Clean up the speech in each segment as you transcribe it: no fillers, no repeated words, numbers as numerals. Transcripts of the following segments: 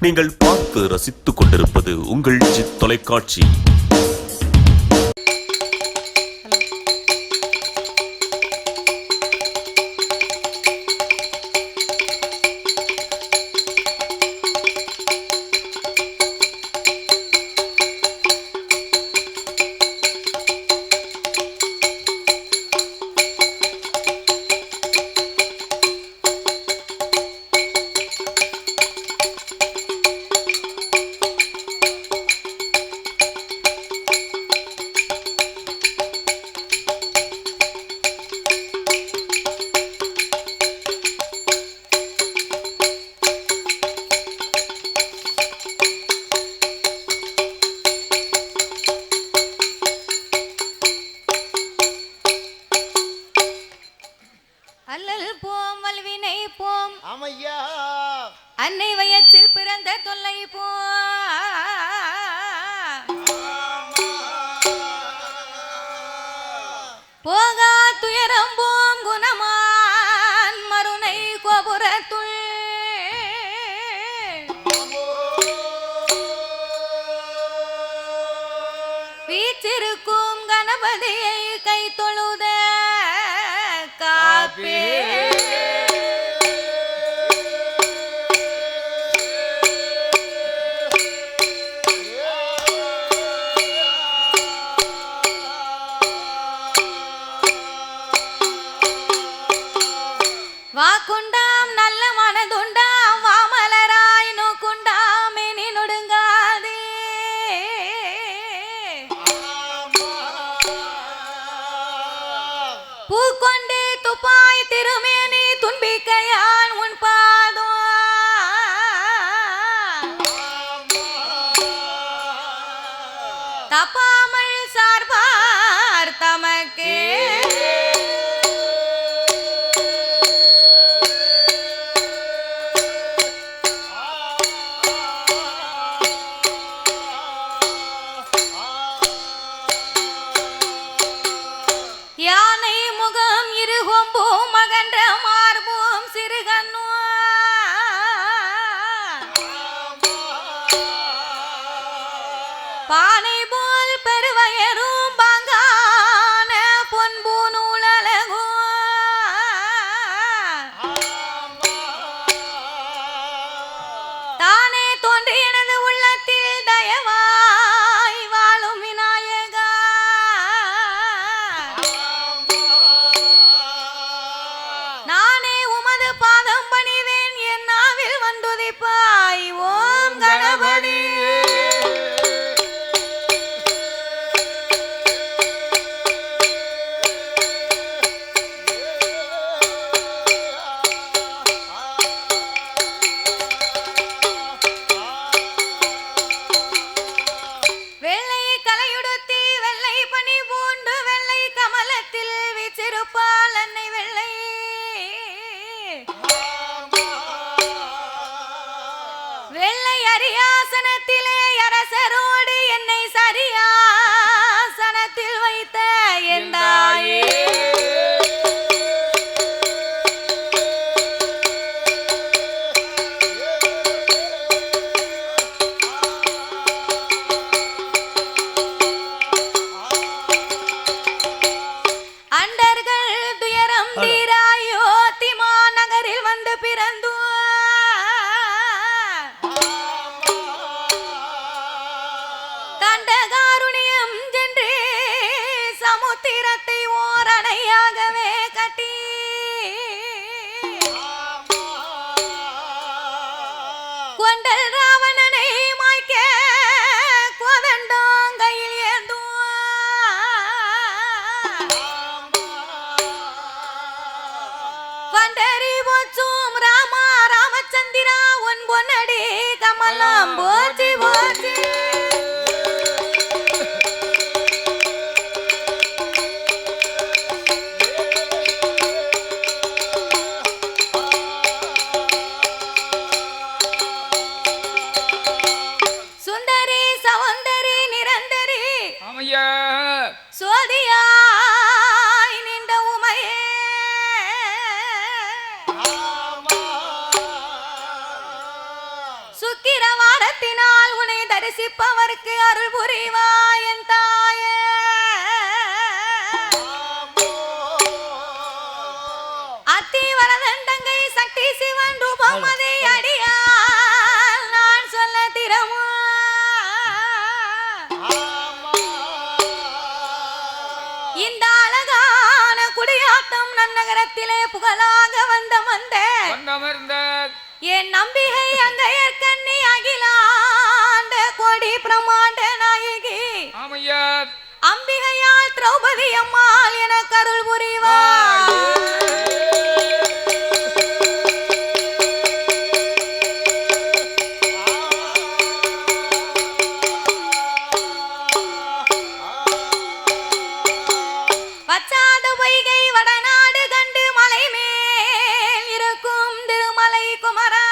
நீங்கள் பார்த்து ரசித்துக் கொண்டிருப்பது உங்கள் ஜித் தொலைக்காட்சி. அன்னை வயத்தில் பிறந்த தொல்லை போ போகா துயரம் போம் குணமான் மருணை கோபுரத்துள் வீச்சிருக்கும் கணபதியை கை தொழுத காப்பே வாக்குண்டாம் நல்ல மனதுண்டாம் வாமலராய் நோக்குண்டாம் இனி நொடுங்காதே பூக்கொண்டு துப்பாய் திருமேனி துன்பிக்கையான் உன் பாதோ தப்பாமல் சார்பார் தமக்கே யானை முகம் இருகொம்பும் மகன்ற மார்பும் சிறுகண்ணு பானை போல் பெருவயரும் பாங்கான பொன்பு நூலழகும் தானே தோன்றி எனது உள்ளத்தில் தயவாய் வாழும் விநாயகா நானே உமது பாதம் பணிவேன் என் நாவில் வந்துதிப்பாய் ஓம் கணபதி வெள்ளை கலையுடுத்தி வெள்ளை பனி பூண்டு வெள்ளை கமலத்தில் வீச்சிருப்பாள் அன்னை வெள்ளை வெள்ளை அரியாசனத்திலே அரசரோடு என்னை சரியாசனத்தில் வைத்த என் தாயே அண்டர்கள் துயரம் தீராயோ திமா நகரில் வந்து பிறந்து தரிசிப்பவருக்கு அருள் புரிவாய் என் தாயே. அத்தி வரதன் தங்கை சக்தி சிவன் ரூபம் அதை அடியால் நான் சொல்ல திறமோ. இந்த அழகான குடியாட்டம் நன்னகரத்திலே புகழாக வந்த என் நம்பிகை அங்கையர் கண்ணி அகிலாண்ட கோடி பிரமாண்ட நாயகி அம்பிகையால் திரௌபதி அம்மாள் என கருள் புரிவார். வச்சாத பொய்கை வடநாடு கண்டு மலை மேல் இருக்கும் திருமலை குமரா.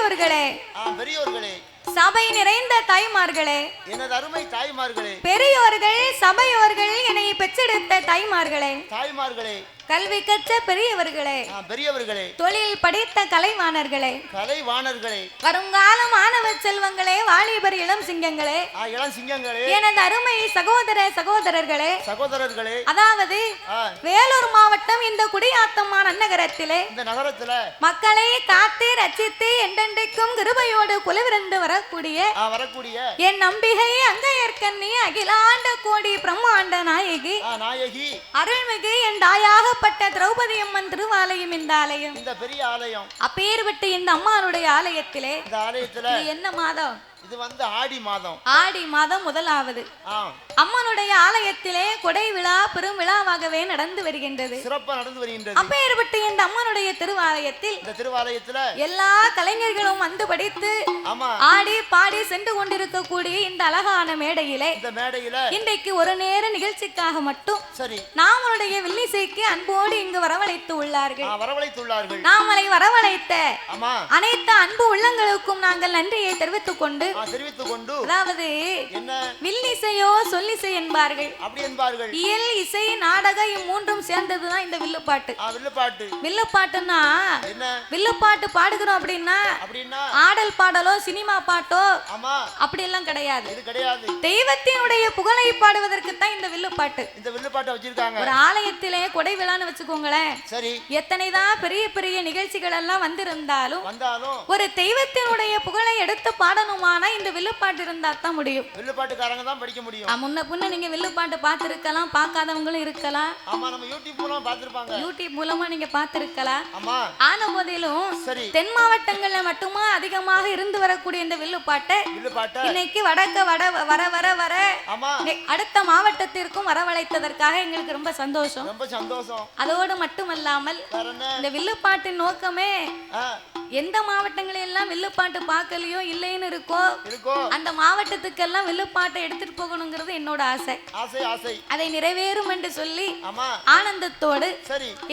பெரியோர்களே, பெரியோர்களே, சபை நிறைந்த தாய்மார்களே, எனது அருமை தாய்மார்களே, பெரியோர்கள் சபையோர்கள், என்னை பெற்றெடுத்த தாய்மார்களே, தாய்மார்களே, கல்வி கற்ற பெரியவர்களே, பெரியவர்களே, தொழில் படித்த கலைவாணர்களே, கலைவாணர்களே, வருங்கால மாணவ செல்வங்களே, வாலிபர் இளம் சிங்கங்களே, இளம் சிங்கங்களே, எனது அருமை சகோதரர்களே, சகோதரர்களே, அதாவது வேலூர் மாவட்டம் இந்த குடியாத்தம்மா நகரத்திலே இந்த நகரத்துல மக்களை காத்து ரட்சித்து என்றென்றைக்கும் கிருபையோடு குலவிருந்து வரக்கூடிய என் நம்பிகை அங்கையர்கண்ணி அகிலாண்ட கோடி பிரம்மாண்ட நாயகி நாயகி அருள்மிகு என் தாயாக திரௌபதி அம்மன் திருவாலயம் இந்த ஆலயம், இந்த பெரிய ஆலயம், அப்பேற்பட்ட இந்த அம்மானுடைய ஆலயத்திலே இந்த ஆலயத்துல என்ன மாதம்? இது வந்து ஆடி மாதம். ஆடி மாதம் முதலாவது அம்மனுடைய ஆலயத்திலே கொடை விழா பெரும் விழாவாகவே நடந்து வருகின்றது, சிறப்பா நடந்து வருகின்றது. அப்பேற்பட்ட இந்த அம்மனுடைய திருவாலயத்தில் இந்த திருவாலயத்துல எல்லா கலைஞர்களும் வந்து படித்து ஆடி பாடி சென்று கொண்டிருக்கக்கூடிய இந்த அழகான மேடையிலே இந்த மேடையில இன்றைக்கு ஒரு நேர நிகழ்ச்சிக்காக மட்டும் சரி நாமளுடைய வில்லிசைக்கு அன்போடு இங்கு வரவழைத்து உள்ளார்கள். நாமளை வரவழைத்த அனைத்து அன்பு உள்ளங்களுக்கும் நாங்கள் நன்றியை தெரிவித்துக் கொண்டு அதாவது வில்லிசையோ சொல்லிசை என்பார்கள். இயல் இசை நாடக இம்மூன்றும் சேர்ந்ததுதான் இந்த வில்லுப்பாட்டு. வில்லுப்பாட்டுன்னா வில்லுப்பாட்டு பாடுகிறோம் அப்படின்னா ஆடல் பாடலோ சினிமா பாட்டோ அப்படி எல்லாம் கிடையாது. தெய்வத்தினுடைய புகழை பாடுவதற்கு தான் இந்த வில்லுப்பாட்டு. ஒரு ஆலயத்திலே கொடை விழான்னு வச்சுக்கோங்களேன், எத்தனைதான் பெரிய பெரிய நிகழ்ச்சிகள் எல்லாம் வந்திருந்தாலும் ஒரு தெய்வத்தினுடைய புகழை எடுத்து பாடணுமா இந்த வில்லுப்பாட்டு இருந்தா தான் முடியும். வில்லுப்பாட்டுக்காரங்க தான் படிக்க முடியும். முன்ன பின்ன நீங்க வில்லுப்பாட்டு பார்த்திருக்கலாம், பார்க்காதவங்களும் இருக்கலாம். ஆமா, நம்ம யூடியூப் மூலமா பார்த்திருப்பாங்க. யூடியூப் மூலமா நீங்க பார்த்திருக்கலாம். ஆன போதிலும் தென் மாவட்டங்கள்ல மட்டுமா அதிகமாக இருந்து வரக்கூடிய இந்த வில்லுப்பாட்டை இன்னைக்கு வடக்க வர வர வர அடுத்த மாவட்டத்திற்கும் வரவழைத்ததற்காக எங்களுக்கு ரொம்ப சந்தோஷம். அதோடு மட்டுமல்லாமல் இந்த வில்லுப்பாட்டின் நோக்கமே எந்த மாவட்டங்களில் எல்லாம் வில்லுப்பாட்டு பார்க்கலையோ இல்லைன்னு இருக்கோ அந்த மாவட்டத்துக்கெல்லாம் வில்லுப்பாட்டை எடுத்துட்டு போகணுங்கிறது என்னோட ஆசை. அதை நிறைவேறும் என்று சொல்லி ஆனந்தத்தோடு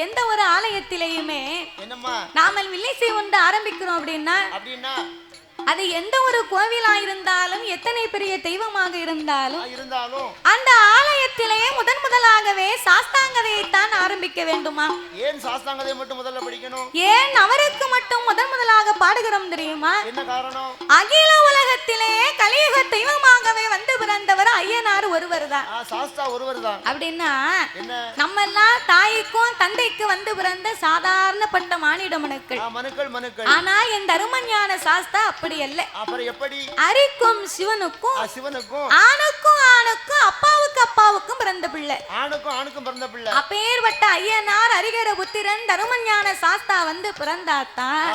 எந்த ஒரு ஆலயத்திலேயுமே நாமல் வில்லிசை ஒன்று ஆரம்பிக்கிறோம் அப்படின்னா அது எந்த ஒரு கோவிலா இருந்தாலும் எத்தனை பெரிய தெய்வமாக இருந்தாலும் அந்த ஆலயத்திலே முதலாகவே சாஸ்தாங்கதையை தான் ஆரம்பிக்க வேண்டுமா? ஏன் சாஸ்தாங்கதையை மட்டும் முதல்ல படிக்கணும்? ஏன் அவருக்கு மட்டும் முதலாக பாடுகிறோம் தெரியுமா? என்ன காரணம்? அகில உலகத்திலே கலியுக தெய்வமாகவே வந்து பிறந்தவர் ஐயனார் ஒருவர் தான். சாஸ்தா ஒருவர் தான். அப்படின்னா நம்ம எல்லாம் தாய்க்கும் தந்தைக்கு வந்து பிறந்த சாதாரணப்பட்ட மானிட மனுக்கள். ஆனா என் தருமஞான சாஸ்தா அப்படி அல்ல. அப்புறம் எப்படி? அரிக்கும் சிவனுக்கும் ஆணுக்கும் அப்பாவுக்கும் பிறந்த பிள்ளை. ஆணுக்கும் பிறந்த பிள்ளை. அப்பேற்பட்ட ஐயனார் அரிகர புத்திரன் தருமஞான சாஸ்தா வந்து பிறந்தாத்தான்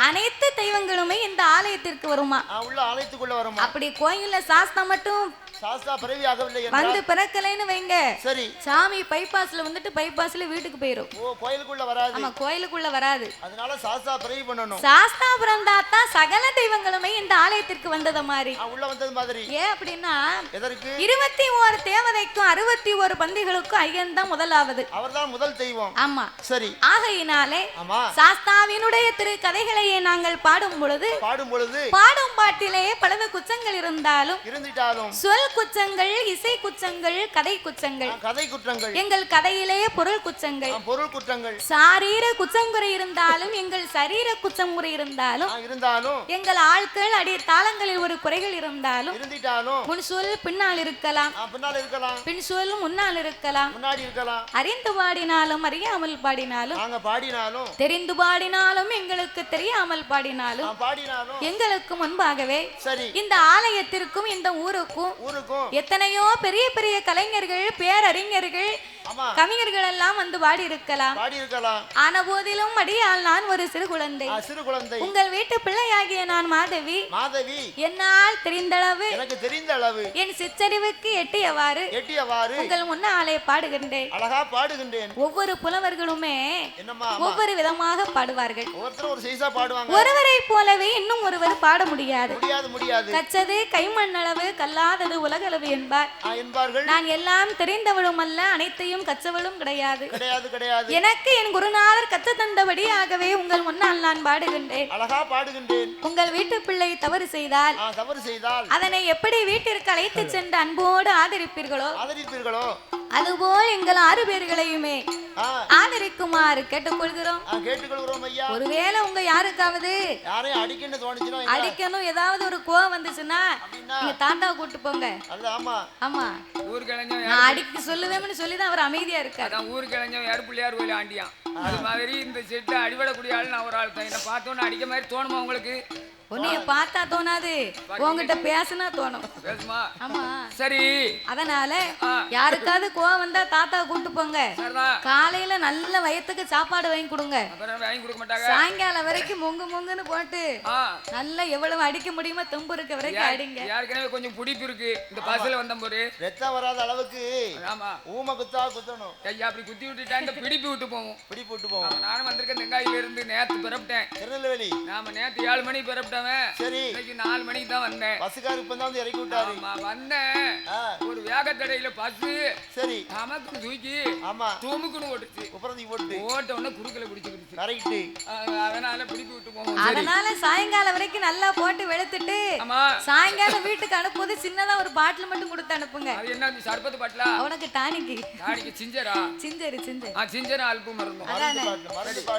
அனைத்து தெய்வங்களுமே இந்த ஆலயத்திற்கு வருமா? உள்ள ஆலயத்துக்குள்ள வருமா? அப்படி கோயில்ல சாஸ்தா மட்டும் சாஸ்தா பிறவியாகவில்லை வந்து பிறக்கலைன்னு வைங்க, சரி சாமி பைபாஸ்ல வந்துட்டு பைபாஸ்ல வீட்டுக்கு போயிரும். கோயிலுக்குள்ள வராது. ஆமா, கோயிலுக்குள்ள வராது. அதனால சாஸ்தா பிறவி பண்ணணும். சாஸ்தா பிறந்தாத்தான் சகல தெய்வங்களுமே இந்த ஆலயத்திற்கு வந்தத மாதிரி உள்ள வந்தது மாதிரி. ஏன் அப்படின்னா எதற்கு? 21 தேவதைக்கும் 61 பந்திகளுக்கும் ஐயன் தான் முதலாவது. அவர்தான் முதல் தெய்வம். ஆமா, சரி. ஆகையினாலே சாஸ்தாவினுடைய திரு கதைகளையே நாங்கள் பாடும் பொழுது பாடும் பாட்டிலே பலத குச்சங்கள் இருந்தாலும் சொல் குச்சங்கள், இசை குச்சங்கள், கதை குற்றங்கள் எங்கள் கதையிலே பொருள் குற்றங்கள் சாரீர குச்சங்குறை இருந்தாலும் எங்கள் சரீர குச்சங்குறை இருந்தாலும் எங்கள் ஆட்கள் அடி தாளங்களில் ஒரு குறைகள் இருந்தாலும் முன் சொல் பின்னால் இருக்கலாம், பின் சொல் முன்னால் இருக்கலாம், அறிந்து பாடினாலும் அறியாமல் பாடினாலும் தெரிந்து பாடினாலும் எங்களுக்கு தெரியாமல் பாடினாலும் எங்களுக்கு முன்பாகவே இந்த ஆலயத்திற்கும் இந்த ஊருக்கும் எத்தனையோ பெரிய பெரிய கலைஞர்கள், பேரறிஞர்கள், கவிஞர்கள் எல்லாம் வந்து பாடி இருக்கலாம். ஆன போதிலும் அடியால் நான் ஒரு சிறு குழந்தை. உங்கள் வீட்டு பிள்ளையாகிய நான் மாதவி. என்னால் தெரிந்தளவு என் சிற்றறிவுக்கு எட்டியவாறு உங்கள் முன்னாலே பாடுகின்றேன். ஒவ்வொரு புலவர்களுமே ஒவ்வொரு விதமாக பாடுவார்கள். ஒருவரை போலவே இன்னும் ஒருவர் பாட முடியாது. கச்சது கைமண்ணளவு கல்லாதது உலகளவு என்பார்கள். நான் எல்லாம் தெரிந்தவளும் அல்ல, அனைத்தையும் எதையும் கற்றவளும் கிடையாது. கிடையாது. எனக்கு என் குருநாதர் கத்து தந்தபடியாகவே உங்கள் முன்னால் நான் பாடுகின்றேன். அழகா பாடுகின்றேன். உங்கள் வீட்டு பிள்ளை தவறு செய்தால் அதனை எப்படி வீட்டிற்கு அழைத்து சென்று அன்போடு ஆதரிப்பீர்களோ அதுபோல் எங்கள் 6 பேர்களையுமே ஆதரிக்குமாறு கேட்டுக்கொள்கிறோம். ஐயா. ஒருவேளை உங்க யாருக்காவது யாரையும் அடிக்கணும் தோணுச்சுன்னா அடிக்கணும் ஏதாவது ஒரு கோவம் வந்துச்சுன்னா நீங்க தாத்தாவை கூட்டு போங்க. ஆமா ஊர்கிழஞ்சம் நான் அடிக்க சொல்லுவேன்னு சொல்லிதான் அவர் அமைதியா இருக்காரு. அதான் ஊர்கிழஞ்சம் யாரு பிள்ளையார் கோயில் ஆண்டியான். அது மாதிரி இந்த செட்டு அடிபடக்கூடிய ஆள் நான் ஒரு ஆள் தான். என்ன பார்த்தோன்னு அடிக்க மாதிரி தோணுமா உங்களுக்கு? உன்னைய பார்த்தா தோணாது, உங்ககிட்ட பேசினா தோணும். பேசுமா? ஆமா சரி. அதனால யாருக்காவது கோவம் வந்தா தாத்தா கூட்டு போங்க. காலையில நல்ல வயத்துக்கு சாப்பாடு வாங்கி கொடுங்க. வாங்கி கொடுக்க மாட்டாங்க. சாயங்காலம் வரைக்கும் மொங்குன்னு போட்டு நல்லா எவ்வளவு அடிக்க முடியுமோ தெம்பு இருக்க வரைக்கும் அடிங்க. யாருக்கனவே கொஞ்சம் பிடிப்பு இருக்கு. இந்த பஸ்ல வந்த போது ரத்தம் வராத அளவுக்கு ஆமா ஊம குத்தா குத்தணும். ஐயா அப்படி குத்தி விட்டுட்டா இந்த பிடிப்பு விட்டு போவோம். நானும் வந்திருக்கேன் தெங்காயில இருந்து நேத்து பிறப்பிட்டேன். திருநெல்வேலி. நாம நேத்து 7 மணி பிறப்பிட்டேன். சரி. இன்னைக்கு 4 மணிக்கு தான் வந்தேன். பஸ்கார் இப்ப தான் வந்து இறக்கி விட்டாரு. ஆமா வந்தேன். ஒரு வேகத்தடையில பஸ் சரி நமக்கு தூக்கி ஆமா தூமுக்குன்னு ஓடுச்சு. அப்புறம் நீ ஓட்ட உடனே குறுக்கல பிடிச்சிருச்சு. கரெக்ட். அதனால பிடிப்பு விட்டு போவோம். அதனால சாயங்காலம் வரைக்கும் நல்லா போட்டு வெளுத்துட்டு சாயங்காலம் வீட்டுக்கு அனுப்பும்போது சின்னதா ஒரு பாட்டில் மட்டும் கொடுத்து அனுப்புங்க. அது என்ன சர்பத்து பாட்டிலா? உனக்கு டானிக்கு சிஞ்சரா? சிஞ்சர் அல்பு மருந்து.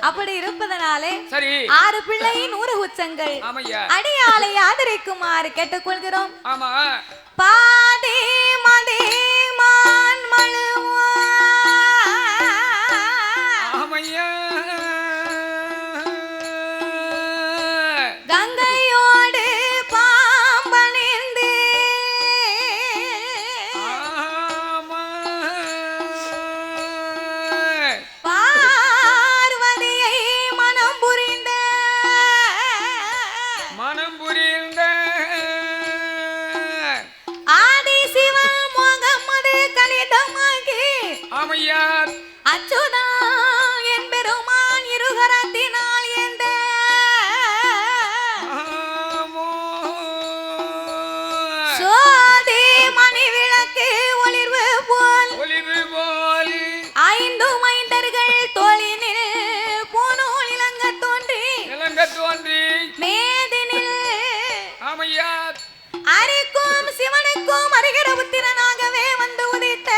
அப்படி இருப்பதனாலே சரி 6 பிள்ளையின் 100 உச்சங்கள் அடியாலை ஆதரிக்குமாறு கேட்டுக்கொள்கிறோம். ஆமா பாதே மதே மான் மழுவா ஆமையா கங்கையோடு பாம்பணிந்து பார்வதியை மனம் புரிந்த ஆதி சிவன் முகமது கலிதமாகி ஆமையா அச்சுதா என் பெருமான் இருகரத்தினால் எந்த சோதி மணி விளக்கு ஒளிர்வு போல் 5 மைந்தர்கள் தோளினில் பூநூல் இளங்க தோன்றி மேதினில் ஆமையா அரிக்கும் சிவனுக்கும் அருகிற புத்திரனாகவே வந்து உதித்த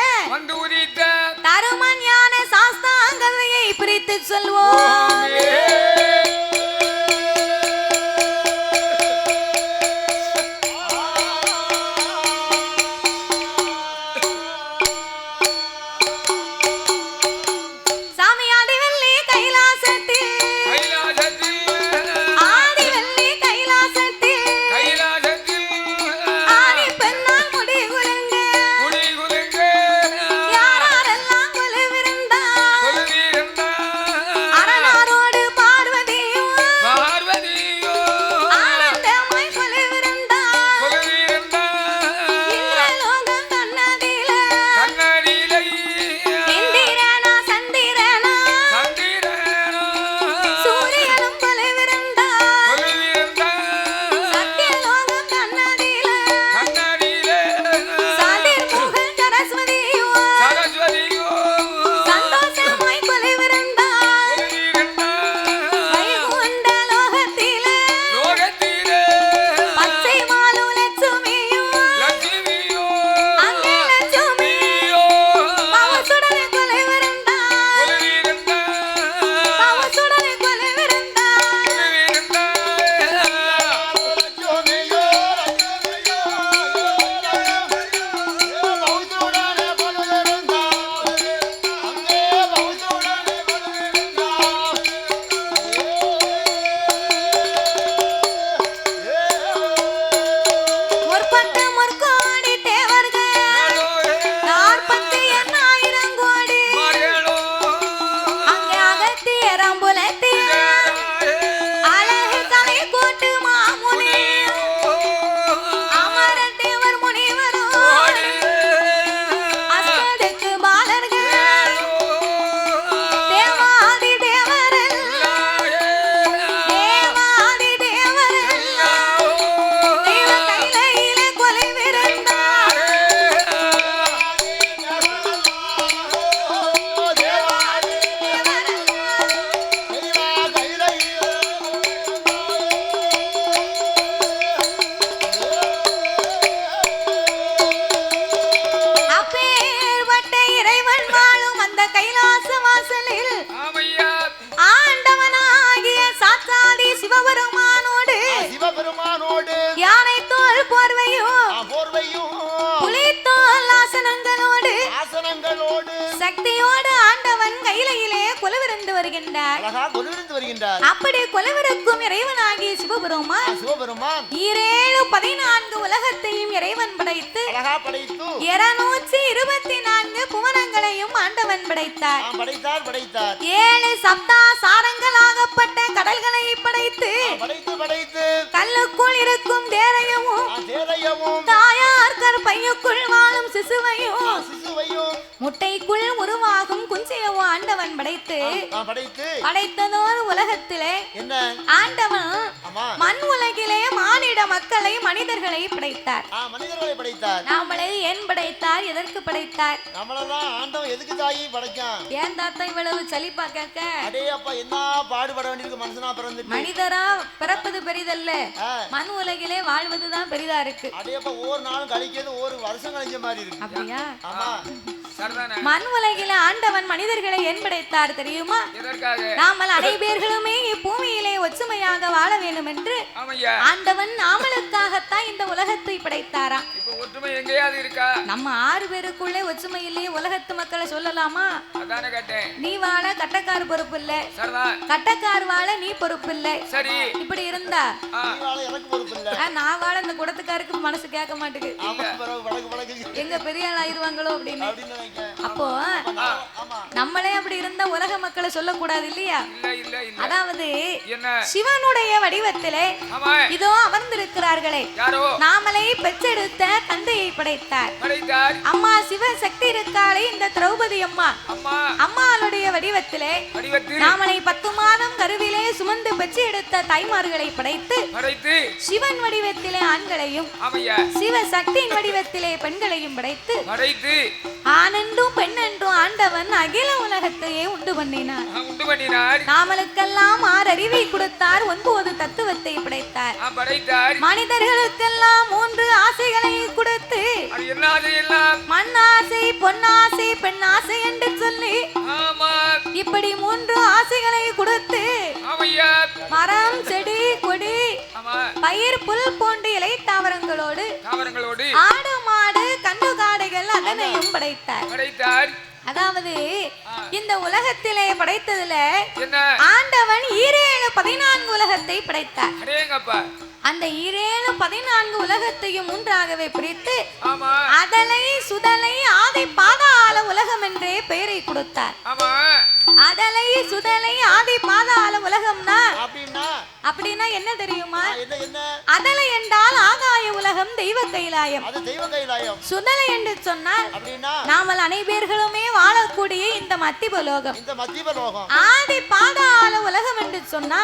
தருமன் ஞான சாஸ்தாங்கதையை பிரித்து சொல்வோம். அரணாறு வருகின்றார். அழகா கொலுவிருந்து வருகின்றார். அப்படி கொலுவிருக்கும் இறைவனாகிய சிவபெருமான் சிவபெருமான் 14 உலகத்தையும் இறைவன் படைத்து அழகா படைத்து 224 புவனங்களையும் ஆண்டவன் படைத்தார். படைத்தார் 7 சப்தாசாரங்களாகப்பட்ட கடல்களை படைத்து படைத்து கல்லுக்குள் இருக்கும் தேரையவும் தாயார் பையுக்குள் வாழும் சிசுவையும் முட்டைக்குள் உருவாகும் குஞ்சியவும் ஆண்டவன் படைத்து படைத்ததோர் உலகத்திலே ஆண்டவன் மண் உலகிலே மானிட மக்களை மனிதர்களை படைத்தார். நம்மளை ஏன் படைத்தார்? எதற்கு படைத்தார்? எதுக்கு தாயி படைச்சான்? ஏன் தாத்தா இவ்வளவு சலிப்பா கேட்க? என்ன பாடுபட வேண்டியிருக்கு மனுஷனா பிறந்து. மனிதரா பிறப்பது பெரிதல்ல, மண் உலகிலே வாழ்வதுதான் பெரிதா இருக்கு. ஒவ்வொரு நாளும் கழிக்கிறது ஒரு வருஷம் கழிஞ்ச மாதிரி இருக்கு. அப்படியா? மண் உலகில ஆண்டவன் மனிதர்களை ஏன் படைத்தார் தெரியுமா? நாமல் அனைவர்களுமே பூமியிலே ஒற்றுமையாக வாழ வேண்டும் என்று ஆண்டவன் நாமளுக்காகத்தான் இந்த உலகத்தை படைத்தாராம். ஒற்றுமை எங்கேயாவது இருக்கா? நம்ம 6 பேருக்குள்ளே ஒற்றுமை இல்லையே உலகத்து மக்களை சொல்லலாமா? நீ வாழ கட்டக்கார் பொறுப்பு இல்ல, கட்டக்கார் வாழ நீ பொறுப்பு இல்ல. சரி, இப்படி இருந்தா நான் வாழ இந்த குடத்துக்காருக்கு மனசு கேட்க மாட்டேங்குது. எங்க பெரிய ஆள் ஆயிருவாங்களோ அப்படின்னு. அப்போ நம்மளே அப்படி இருந்த உலக மக்களை சொல்லக்கூடாது இல்லையா? அதாவது சிவனுடைய வடிவத்திலே இதோ அமர்ந்திருக்கிறார்களே நாமளை பெற்றெடுத்த தந்தையை படைத்தார். அம்மா சிவசக்தி இருக்காளே இந்த திரௌபதி அம்மா, அம்மாளுடைய வடிவத்திலே நாமளை 10 மாதம் கருவிலே சுமந்து பெற்று எடுத்த தாய்மார்களை படைத்து சிவன் வடிவத்திலே ஆண்களையும் சிவசக்தியின் வடிவத்திலே பெண்களையும் படைத்து ஆனென்றும் பெண்ணென்றும் ஆண்டவன் அகில உலகத்தையே உண்டு பண்ணினார். நாமளுக்கெல்லாம் 6 அறிவை கொடுத்தார், 9 தத்துவத்தை படைத்தார். மனிதர்களுக்கெல்லாம் 3 ஆசைகளை கொடுத்து மண் ஆசை, பொன்னாசை, பெண் ஆசை என்று சொல்லி இப்படி 3 ஆசைகளை கொடுத்து மரம், செடி, கொடி, பயிர், புல் போன்ற இலை தாவரங்களோடு ஆடு, மாடு, கண்டு காடைகள் அதனையும் படைத்தார். அதாவது இந்த உலகத்திலே படைத்ததுல ஆண்டவன் 14 உலகத்தை படைத்தார். அந்த 14 உலகத்தையும் 3ஆகவே பிரித்து அதலை, சுதலை, ஆதி, பாதாள உலகம் என்றே பெயரை கொடுத்தார். அதலை, சுதலை, ஆதி, பாதாள உலகம்னா அப்படின்னா என்ன தெரியுமா? அதலை என்றால் ஆகாய உலகம், தெய்வ கைலாயம். சுதலை என்று சொன்னால் நாமல் அனைவர்களுமே வாழக்கூடிய இந்த மத்திபலோகம். ஆதி பாதாள உலகம் என்று சொன்னா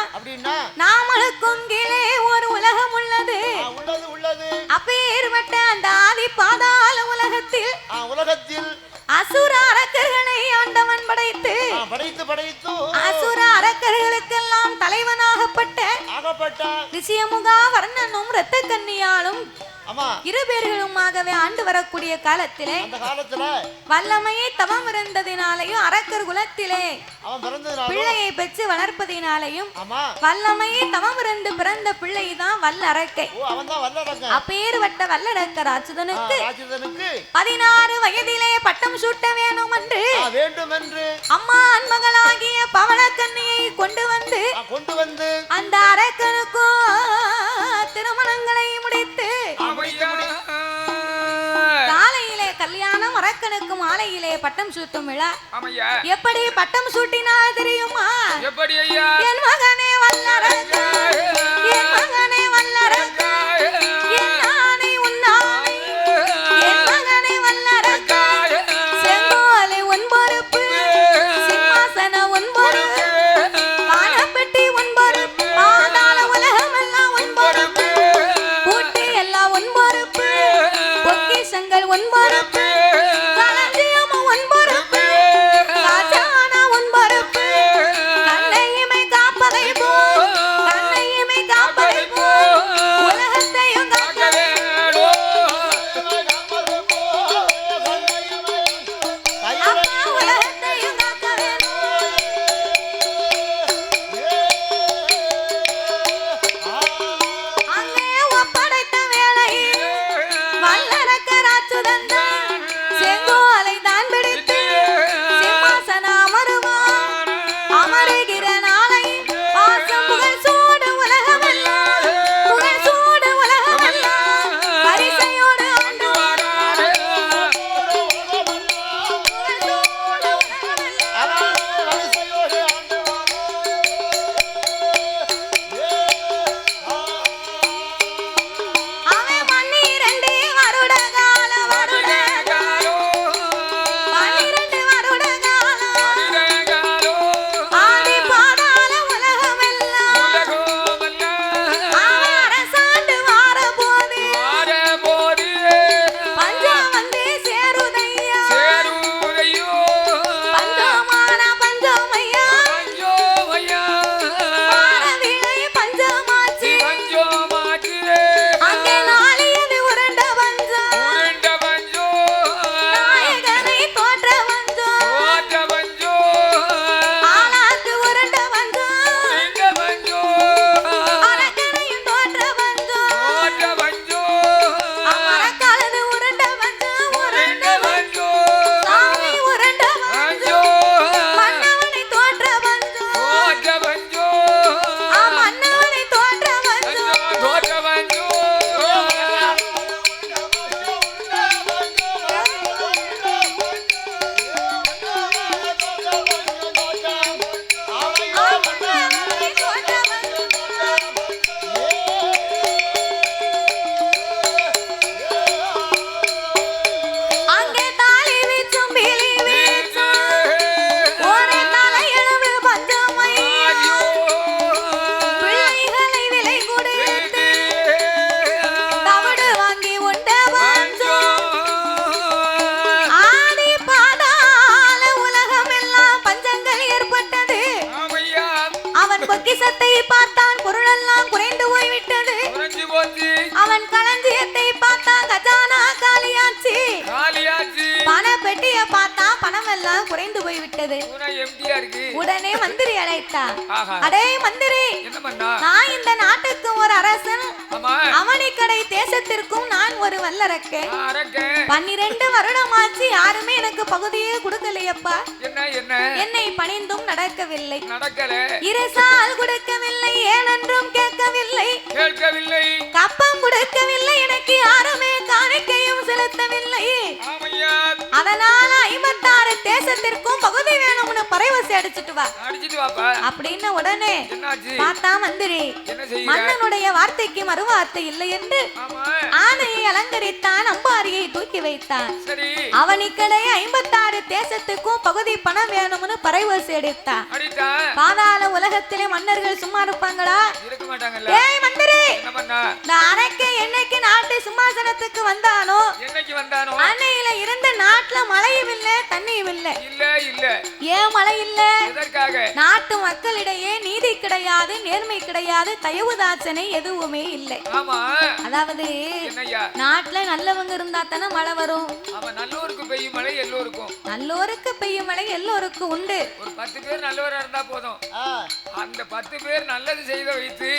நாமளுக்கும் கீழே ஒரு உலகம் உள்ளது. அப்பேற்பட்ட அந்த ஆதி பாதாள உலகத்தில் அசுர அரக்கர்களை ஆண்டவன் படைத்து அசுர அரக்கர்களுக்கெல்லாம் தலைவனாகப்பட்ட ரிஷியமுகா வர்ணனும் இரத்த கன்னியாலும் 2 பேர்களுமாகவே ஆண்டு வரக்கூடிய காலத்திலே வல்லமையை தவம் இருந்ததினாலையும் அரக்கர் குலத்திலே பிள்ளையை பெற்று வளர்ப்பதினாலையும் வல்லமையை தவம் இருந்து பிறந்த பிள்ளைதான் வல்லரக்கை. அப்பேற்பட்ட வல்லரக்க ராட்சதனுக்கு 16 வயதிலே பட்டம் சூட்ட வேண்டும் என்று அம்மா அன்மகளாகிய பவளக்கன்னியை கொண்டு வந்து அந்த அரக்கனுக்கும் திருமணங்களை முடித்து காலையிலே கல்யாணம், அரக்கனுக்கு மாலையிலே பட்டம் சூட்டும் விழா. எப்படி பட்டம் சூட்டினால் தெரியுமா? என் மகனே வல்லரக்கா, என் மகனே வல்லரக்கா, என் ஆணை உன்னானை, என் மகனே வல்லரக்கா, செங்கோலை உன் பொறுப்பு, சிம்மாசன உன் பொறுப்பு, வானப்பெட்டி உன் பொறுப்பு, பாதாள உலகம் எல்லாம் உன் பொறுப்பு, பூட்டி எல்லாம் உன் பொறுப்பு, பொக்கிஷங்கள் உன் பொறுப்பு, களஞ்சியம் உன் பொறுப்பு, காஜானா உன் பொறுப்பு, கண்ணையிமை காப்பதை உலகத்தை பார்த்தான், பொருளெல்லாம் குறைந்து போய்விட்டது. அவன் களஞ்சியத்தை பார்த்தான், கஜானா காலியாச்சு. பண பெட்டிய பார்த்தா பணம் எல்லாம் குறைந்து போய்விட்டது. உடனே மந்திரி அழைத்தான். அடே மந்திரி, நான் இந்த நாட்டுக்கு ஒரு அரசன், அவனிக்கடை தேசத்திற்கும் நான் ஒரு வல்லரக்கேன். 12 வருடமாச்சு, யாருமே எனக்கு பகுதியே கொடுக்கலையப்பா. என்னை பணிந்தும் நடக்கவில்லை, இரசால் கொடுக்கவில்லை, ஏனென்றும் கேட்கவில்லை, கப்பம் கொடுக்கவில்லை, எனக்கு யாருமே காணிக்கையும் செலுத்தவில்லை. அதனால 56 தேசத்திற்கும் பகுதி வேணும்னு பறைவசி அடிச்சிட்டு வா அப்படின்னு உடனே பார்த்தா மந்திரி மன்னனுடைய வார்த்தைக்கு மறுவார்த்தை இல்லை என்று ஆணையை அலங்கரித்தான், அம்பாரியை தூக்கி வைத்தான். அவனிக்கடை 56 தேசத்துக்கும் பகுதி பணம் வேணும்னு பறைவசி அடித்தான். பாதாள உலகத்திலே மன்னர்கள் சும்மா இருப்பாங்களா? ஏய் மந்திரி, இந்த அரக்கை என்னைக்கு நாட்டு சிம்மாசனத்துக்கு வந்தானோ அன்னையில இருந்த நாட்டுல மழையும் இல்ல தண்ணியும் இல்ல. ஏன் மழை இல்ல? நாட்டு மக்களிடையே நீதி கிடையாது, நேர்மை கிடையாது, தயவுதாட்சணை எதுவுமே இல்லை. அதாவது நாட்டுல நல்லவங்க இருந்தா தானே மழை வரும். நல்லோருக்கு பெய்யும் மழை எல்லோருக்கும், நல்லோருக்கு பெய்யும் மழை எல்லோருக்கும் உண்டு. ஒரு 10 பேர் நல்லவரா இருந்தா போதும், அந்த 10 பேர் நல்லது செய்த வைத்து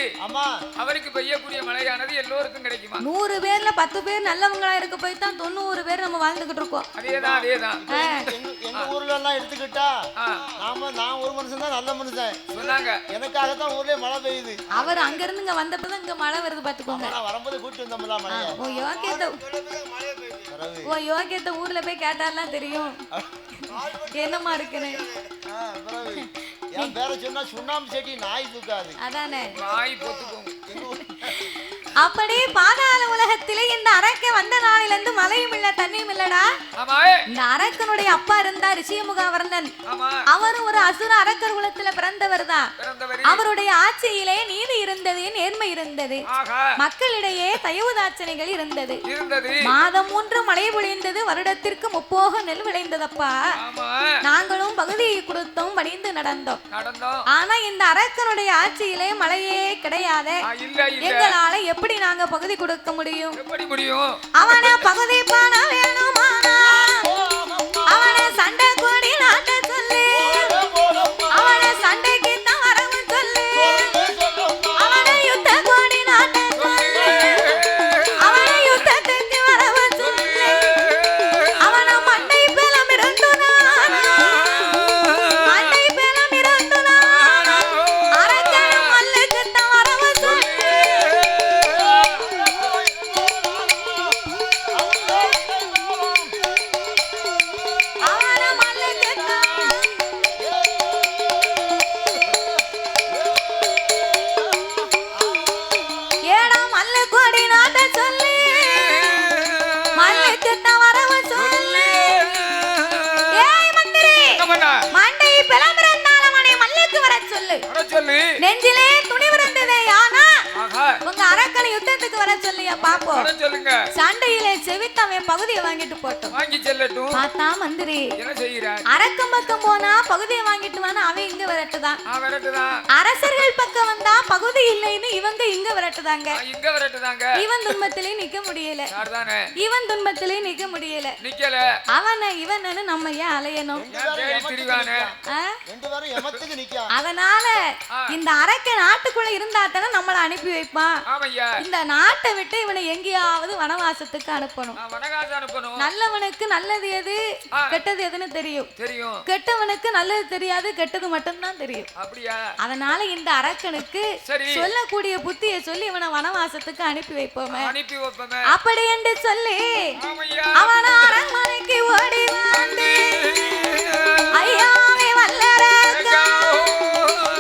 அவருக்கு பெய்யக்கூடிய மழையானது எல்லோருக்கும் கிடைக்குமா? 100 பேர்ல 10 பேர் நல்லவங்களா இருக்க போய் தான் 90 பேர் நம்ம வாழ்ந்துகிட்டு இருக்கோம். அதேதான் எங்க ஊர்ல எல்லாம் எடுத்துக்கிட்டா நான் ஒரு மனுஷன் தான் நல்ல மனுஷன் சொன்னாங்க. எனக்காக தான் ஊர்லயே மழை பெய்யுது. அவர் அங்க இருந்து இங்க வந்தப்பதான் இங்க மழை வருது பாத்துக்கோங்க. நான் வரும்போது கூட்டி வந்தோம்ல மழை. யோகியத்தை ஊர்ல போய் கேட்டாலாம் தெரியும் என்னமா இருக்குன்னு. என் பேரை சொன்னா சுண்ணாம்பு செடி நாய் தூக்காது. அதானே நாய் பொத்துக்கும். அப்படி பாதாள உலகத்திலே இந்த அரக்கன் வந்த நாளில இருந்து மழையும் இல்ல தண்ணியும் இல்லடா. இந்த அரக்கனுடைய அப்பா இருந்தா ரிஷிமுகாவர்ணன். அவரும் ஒரு அசுர அரக்கர் குலத்துல பிறந்தவர் தான். அவருடைய ஆட்சியிலே நீதி இருந்தது, நேர்மை இருந்தது, மக்களிடையே தயவுதாட்சணைகள் இருந்தது. மாதம் 3 மழை பொழிந்தது, வருடத்திற்கு 3 போக நெல் விளைந்ததப்பா. நாங்களும் பகுதியை கொடுத்தோம், வடிந்து நடந்தோம். ஆனா இந்த அரக்கனுடைய ஆட்சியிலே மழையே கிடையாது. எங்களால எப்படி நாங்க பகுதி கொடுக்க முடியும்? அவன பகுதி பணம் வேணுமானா அவன சண்டை கூடி நாட்ட சொல்லு, அவன சண்டைக்கு தான் வரவு சொல்லு, அவன யுத்த கூடி நாட்ட சொல்லு, அவன யுத்தத்துக்கு வரவு சொல்லு, அவன மண்டை பலம் இருந்துனா மண்டை பலம் இருந்துனா அரக்கனும் மல்லுக்கு தான் வரவு சொல்லு. நெஞ்சிலே துணிவிருந்ததே ஆனா உங்க அரக்கனை யுத்தத்துக்கு வர சொல்லியா பாப்போம். சண்டையிலே செவித்தவன் பகுதியை வாங்கிட்டு போட்டோம். பார்த்தா மந்திரி அரக்கம் பக்கம் போனா பகுதியை வாங்கிட்டு வானா அவன் இங்க விரட்டுதான். அரசர்கள் பக்கம் வந்தா பகுதி இல்லைன்னு இவங்க இங்க விரட்டுதாங்க. இவன் துன்பத்திலே நிக்க முடியல, இவன் துன்பத்திலே நிக்க முடியல. அவனை இவன்னு நம்ம ஏன் அலையணும்? அதனால இந்த அரக்க நாட்டுக்குள்ள இருந்தா தானே நம்மள அனுப்பி வைப்பான். இந்த நாட்டை விட்டு இவனை எங்கேயாவது வனவாசத்துக்கு அனுப்பணும். நல்லவனுக்கு நல்லது எது கெட்டது எதுன்னு தெரியும், கெட்டவனுக்கு நல்லது தெரியாது, கெட்டது மட்டும் தான் தெரியும். அதனால இந்த அரக்கனுக்கு சொல்லக்கூடிய புத்தியை சொல்லி இவனை வனவாசத்துக்கு அனுப்பி வைப்போமே. அப்படி என்று சொல்லி அவன அரண்மனைக்கு ஓடி வந்து ஐயாவே வல்லரக்கா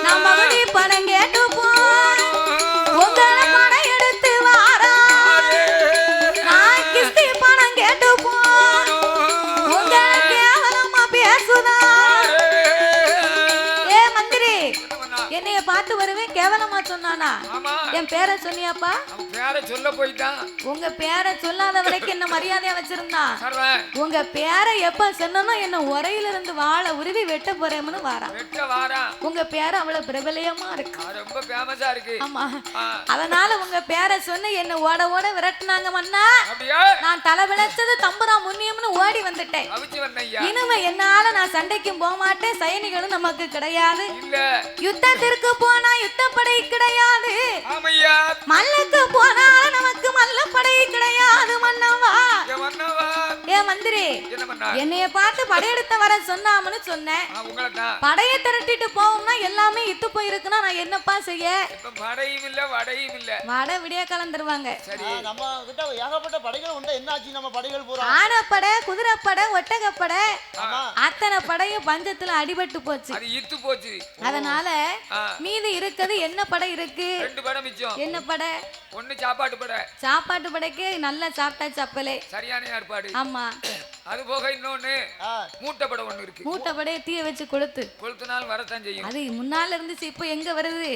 நம்ம பகுதி பணம் கேட்டு போறோம், உங்களை பணம் எடுத்து வாரா, நான் கிஸ்தி பணம் கேட்டு போறோம், உங்களை கேவலமா பேசுதா. ஏ மந்திரி, என்னைய பார்த்து வருவே சொன்னதே கேவலமா சொன்னானா? என் பேரை சொன்னியாப்பா? பேரை சொல்ல போயிட்டான். உங்க பேரை சொல்லாத வரைக்கும் என்ன மரியாதையா வச்சிருந்தான். உங்க பேரை எப்ப சொன்னனோ என்ன உரையில இருந்து வாழை உருவி வெட்ட போறேன்னு வாரா. உங்க பேரை அவ்வளவு பிரபலியமா இருக்கு, ரொம்ப ஃபேமஸா இருக்கு. ஆமா, அதனால உங்க பேரை சொன்ன என்ன ஓட ஓட விரட்டுனாங்க மன்னா. நான் தலை விளைச்சது தம்புரா முன்னியம்னு ஓடி வந்துட்டேன். இனிமே என்னால நான் சண்டைக்கும் போக மாட்டேன், சைனிகளும் நமக்கு கிடையாது. யுத்தத்திற்கு போனா யுத்தப்படை கிடையாது, மல்லுக்கு போனா நமக்கு மல்லப்படை கிடையாது மன்னவா. ஏ மந்திரி, என்னைய பார்த்து படையெடுத்த வர சொன்னாமனு சொன்னேன். படையை திரட்டிட்டு போவோம்னா எல்லாமே இத்து போயிருக்குன்னா நான் என்னப்பா செய்ய? படையும் இல்ல வடையும் இல்ல, வடை விடிய கலந்துருவாங்க. நம்ம கிட்ட ஏகப்பட்ட படைகள் உண்டு. என்னாச்சு நம்ம படைகள் பூரா? ஆனப்படை, குதிரைப்படை, ஒட்டகப்படை, அத்தனை படையும் பஞ்சத்துல அடிபட்டு போச்சு. அது இத்து போச்சு. அதனால மீதி இருக்குது என்ன படை இருக்கு? 2 படை மிச்சம். என்ன படை? ஒண்ணு சாப்பாட்டு படை. சாப்பாட்டு படைக்கு நல்லா சாப்பிட்டா சப்பலே சரியான ஏற்பாடு. ஆமா, அது போக இன்னொன்னு மூட்டை படை ஒண்ணு இருக்கு. மூட்டை படையை தீய வச்சு கொளுத்துனால வரத்தான் செய்யும். அது முன்னால இருந்துச்சு, இப்ப எங்க வருது?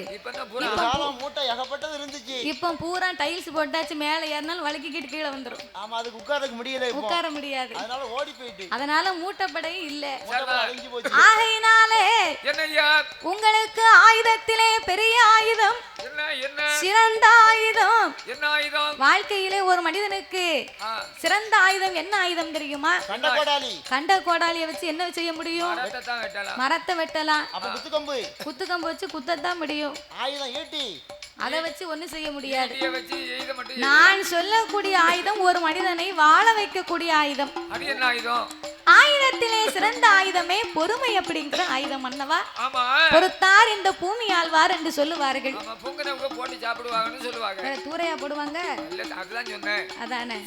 மூட்டை ஏகப்பட்டது இருந்துச்சு, இப்ப பூரா டைல்ஸ் போட்டாச்சு, மேல ஏறினாலும் வலிக்கிட்டு கீழே வந்துரும். ஆமா, அதுக்கு உட்காரக்கு முடியல, உட்கார முடியாது, அதனால ஓடி போயிட்டு. அதனால மூட்டை படையும் இல்ல. ஆகையினாலே உங்களுக்கு ஆயுதத்திலே பெரிய ஆயுதம், சிறந்த ஆயுதம். என்ன ஆயுதம்? வாழ்க்கையிலே ஒரு மனிதனுக்கு சிறந்த ஆயுதம் என்ன ஆயுதம் தெரியுமா? கண்ட கோடாலியை வச்சு என்ன செய்ய முடியும்? மரத்தை வெட்டலாம். குத்துக்கம்பு வச்சு குத்தத்தான் முடியும். அதை வச்சு ஒண்ணு செய்ய முடியாது. நான் சொல்லக்கூடிய ஆயுதம் ஒரு மனிதனை வாழ வைக்கக்கூடிய ஆயுதம். ஆயுதத்திலே சிறந்த ஆயுதமே பொறுமை அப்படிங்கிற ஆயுதம் மன்னவா. பொறுத்தார் இந்த பூமி ஆழ்வார் என்று சொல்லுவார்கள். தூரையா போடுவாங்க, அதானே.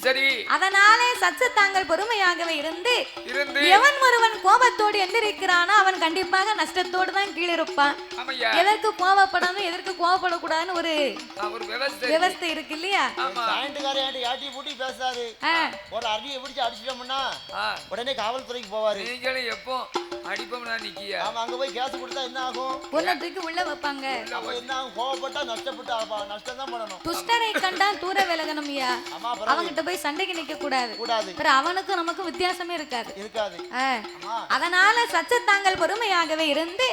அதனாலே சற்று தாங்கள் பொறுமையாகவே இருந்து எவன் ஒருவன் கோபத்தோடு எந்திருக்கிறானோ அவன் கண்டிப்பாக நஷ்டத்தோடு தான் கீழே இருப்பான். எதற்கு கோபப்படணும், எதற்கு கோபப்படக்கூடாதுன்னு ஒரு விவஸ்தை இருக்கு இல்லையா? உடனே காவல்துறைக்கு போவாரு. நீங்களும் எப்போ அடிப்போம்னா நிக்கியா? ஆமா, அங்க போய் கேஸ் கொடுத்தா என்ன ஆகும்? பொண்ணத்துக்கு உள்ள வைப்பாங்க. என்ன ஆகும்? கோவப்பட்டா நஷ்டப்பட்டா நஷ்டம் தான் பண்ணணும். துஷ்டரை கண்டா தூர விலகணும்யா. அவங்கிட்ட போய் சண்டைக்கு நிக்க கூடாது. அவனுக்கு நமக்கு வித்தியாசமே இருக்காது. அதனால சற்று தாங்கள் பொறுமையாகவே இருந்து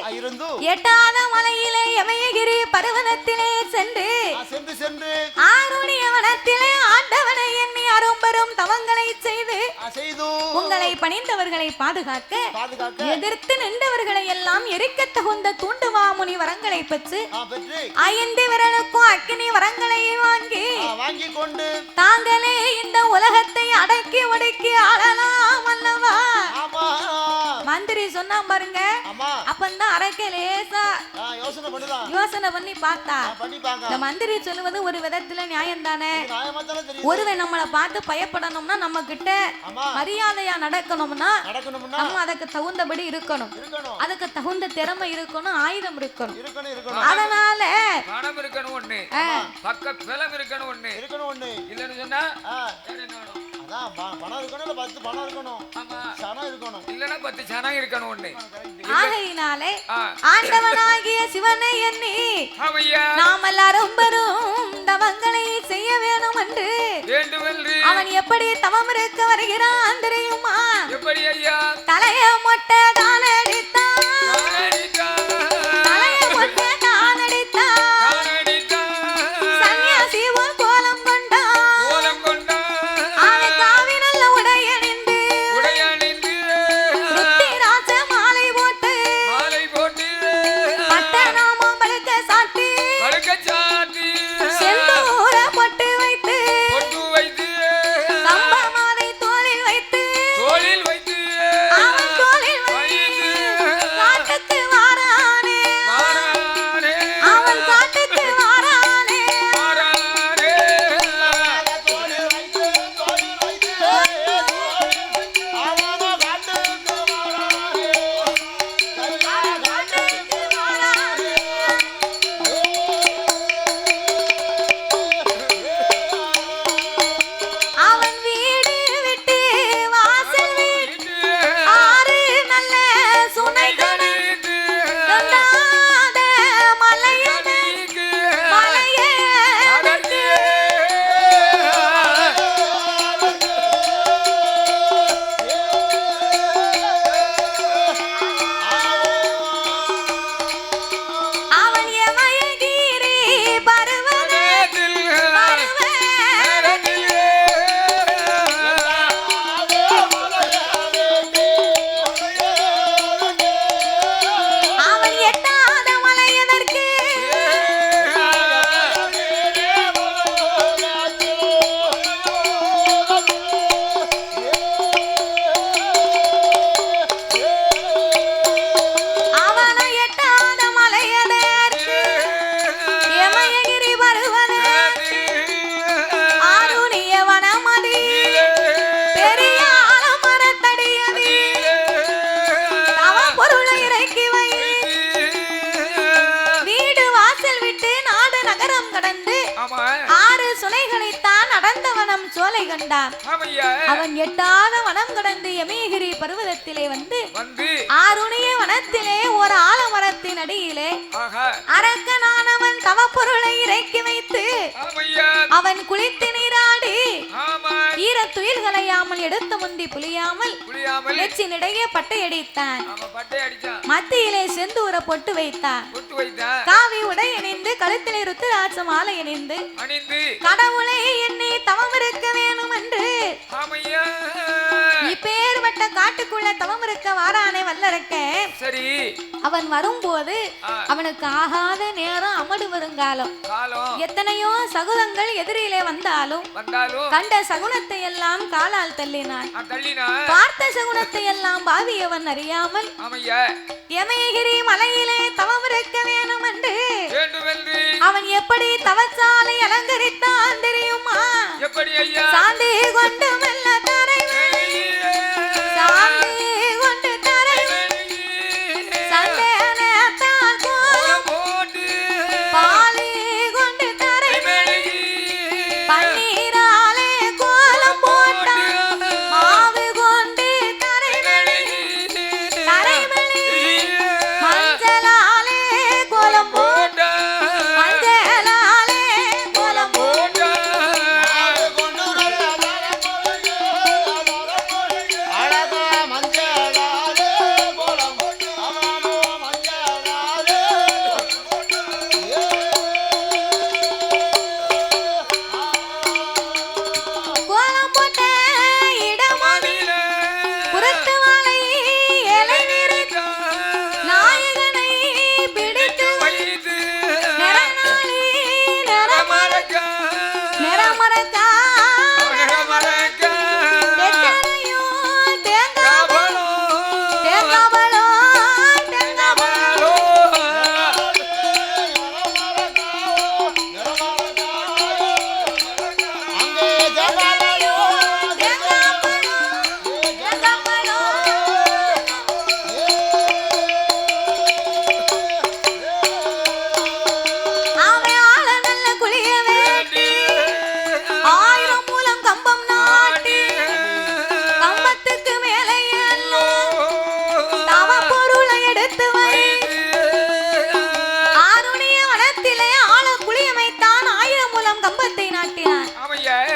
எட்டாத மலையிலே யமயகிரி பர்வதத்திலே சென்று ஆருடைய வனத்திலே ஆண்டவனை எண்ணி அரும்பெரும் தவங்களை செய்து உங்களை பணிந்தவர்களை பாதுகாக்க எதிர்த்து நின்றவர்களை எல்லாம் எரிக்க தகுந்த தூண்டுவாமுனி வரங்களை பெற்று 5 விரலுக்கும் அக்கினி வரங்களை வாங்கி கொண்டு தாங்களே இந்த உலகத்தை அடக்கி ஒடுக்கி ஆளலாம் அல்லவா? மந்திரி சொன்னா பாருங்க. அப்பந்தான் அரக்கை லேசா யோசனை பண்ணி பார்த்தா இந்த மந்திரி சொல்லுவது ஒரு விதத்துல நியாயம் தானே. ஒருவன் நம்மளை பார்த்து பயப்படணும்னா நம்ம கிட்ட மரியாதையா நடக்கணும்னா நம்ம அதுக்கு தகுந்தபடி இருக்கணும், அதுக்கு தகுந்த திறமை இருக்கணும், ஆயுதம் இருக்கணும். அதனால பணம் இருக்கணும் ஒண்ணு, பக்க பலம் இருக்கணும் ஒண்ணு, இல்லன்னு சொன்னா பணம் இருக்கணும், 10 பணம் இருக்கணும், சனம் இருக்கணும், இல்லன்னா 10 சனம் இருக்கணும் ஒண்ணு. ஆகையினாலே ஆண்டவனாகிய சிவனை எண்ணி நாம் எல்லாரும் பெரும் தவங்களை செய்ய வேணும் என்று அவன் எப்படி தவம் இருக்க வருகிறான் தெரியுமா? எப்படி ஐயா? தலைய மொட்டை தான் அடித்தான், தலைய மொட்டை தான் அடித்தான், சன்னியாசி ஒரு கோலம் கொண்டான், அவன் காவி நல்ல உடையணிந்து ருத்திராட்ச மாலை போட்டு பட்டநாமம் பழுக்க சாட்டி செந்தூர பொட்டு வைத்து கம்பமாலை தோளில் வைத்து அவன் தோளில் வைத்து காட்டுக்கு வாரானே, அவன் காட்டுக்கு வாரானே. 6 சுனைகளைத்தான் அடர்ந்தவனம் சோலை கண்டான். அவன் எட்டாத வனம் கடந்து யமகிரி பர்வதத்திலே வந்து ஆருணிய வனத்திலே ஒரு ஆலமரத்தின் அடியிலே அரக்கனானவன் தவப்பொருளை இறக்கி வைத்து அவன் குளித்து நீராடி ஈரத்துயில்களையாமல் எடுத்த முந்தி புளியாமல் நெச்சினிடையே பட்டையடித்தான். மத்தியிலே செந்தூர பொட்டு வைத்தான். காவி உடை அணிந்து கழுத்திலே ருத்ராட்ச மாலை அணிந்து கடவுளை எண்ணி தவம் இருக்க வேணும் என்று இப்பேற்பட்ட காட்டுக்குள்ள தவம் இருக்க வாரானே வல்லரக்க. சரி, அவன் வரும்போது அவனுக்கு ஆகாத நேரம் அமடு வருங்காலம். எத்தனையோ சகுனங்கள் எதிரிலே வந்தாலும் கண்ட சகுனத்தை எல்லாம் காலால் தள்ளினான். பார்த்த சகுனத்தை எல்லாம் பாவியவன் அறியாமல் யமகிரி மலையிலே தவம் இருக்க வேணும் என்று அவன் எப்படி தவச்சாலை அலங்கரித்தான் தெரியுமா? சாந்தி கொண்டு மெல்ல தரை சாந்தி கொண்டு தரை சந்தனத்தால் கோலம் போட்டு பாலி கொண்டு தரை பன்னீராலே கோலம் போட்டான். மாவு கொண்டு தரைமணி மஞ்சளாலே கோலம் போட்டான். மஞ்சளாலே கோலம் போட்டான்.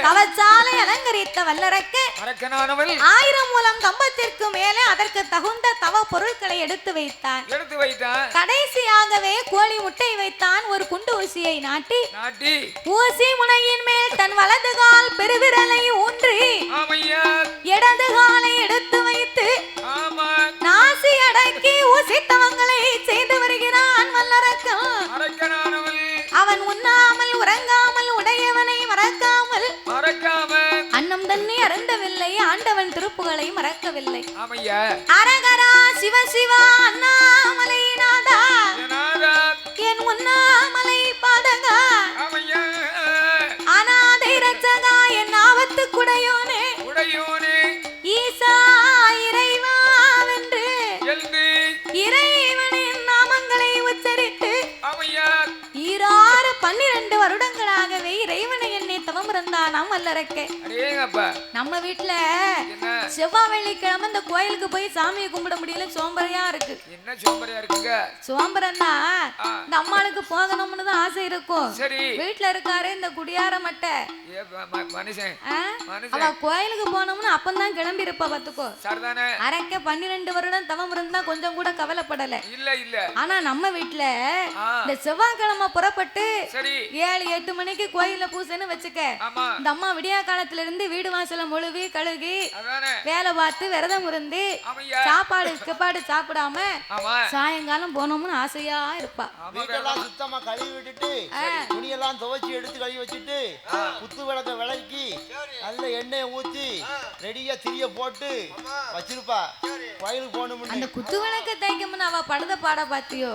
தவச்சாலை அலங்கரித்த வல்லரக்க ஆயிரம் மூலம் கம்பத்திற்கு மேலே அதற்கு தகுந்த தவ பொருட்களை எடுத்து வைத்தான். கடைசியாகவே கோழி முட்டை வைத்தான். ஒரு குண்டு ஊசியை நாட்டி ஊசி முனையின் மேல் தன் வலது கால் பெருவிரலை ஊன்றி இடது காலை எடுத்து வைத்து நாசி அடக்கி ஊசி தவங்களை செய்து வருகிறான் வல்லரக்கம். அவன் உண்ணாமல் உறங்காமல் உடையவனை மறக்காமல் அன்னம் தன்னை அருந்தவில்லை. ஆண்டவன் திருப்புகளை மறக்கவில்லை. அரகரா சிவ சிவா அண்ணாமலை நாதா என் உண்ணாமலை பாதகா அநாதை ரட்சகா என் ஆபத்து குடையோனே ஈசா இறைவா வென்று இறைவனின் நாமங்களை உச்சரித்து 12 வருடங்களாகவே இறைவனை என்னை தவம் இருந்தான். நாம் வல்லரக்க நம்ம வீட்டுல செவ்வாய் வெள்ளிக்கிழமை இந்த கோயிலுக்கு போய் சாமியை கும்பிட முடியல. சோம்பரையா இருக்கு. என்ன சோம்பரையா இருக்குங்க? சோம்பரன்னா இந்த அம்மாளுக்கு போகணும்னு தான் ஆசை இருக்கும். வீட்டுல இருக்காரு இந்த குடியார மட்டை அவ கோயிலுக்கு போனோம்னு அப்பந்தான் கிளம்பி இருப்பா. பாத்துக்கோ. அரக்க 12 வருடம் தவம் இருந்தா கொஞ்சம் கூட கவலைப்படல. ஆனா நம்ம வீட்டுல இந்த செவ்வாய்க்கிழமை புறப்பட்டு 7-8 மணிக்கு கோயில்ல பூசைன்னு வச்சுக்க. இந்த அம்மா விடியா காலத்துல இருந்து வீடு வாசல மொழுவி கழுகி வேலை பார்த்து விரதம் இருந்து சாப்பாடு சாப்பிடாம சாயங்காலம் போனோம்னு ஆசையா இருப்பா. வீட்டெல்லாம் சுத்தமா கழுவி விட்டுட்டு துணியெல்லாம் துவைச்சி எடுத்து கழுவி வச்சுட்டு குத்து விளக்க விளக்கி நல்ல எண்ணெயை ஊத்தி ரெடியா திரிய போட்டு வச்சிருப்பா. கோயிலுக்கு போகணும். அந்த குத்து விளக்க தேய்க்கணும்னு அவ படுத பாட பாத்தியோ?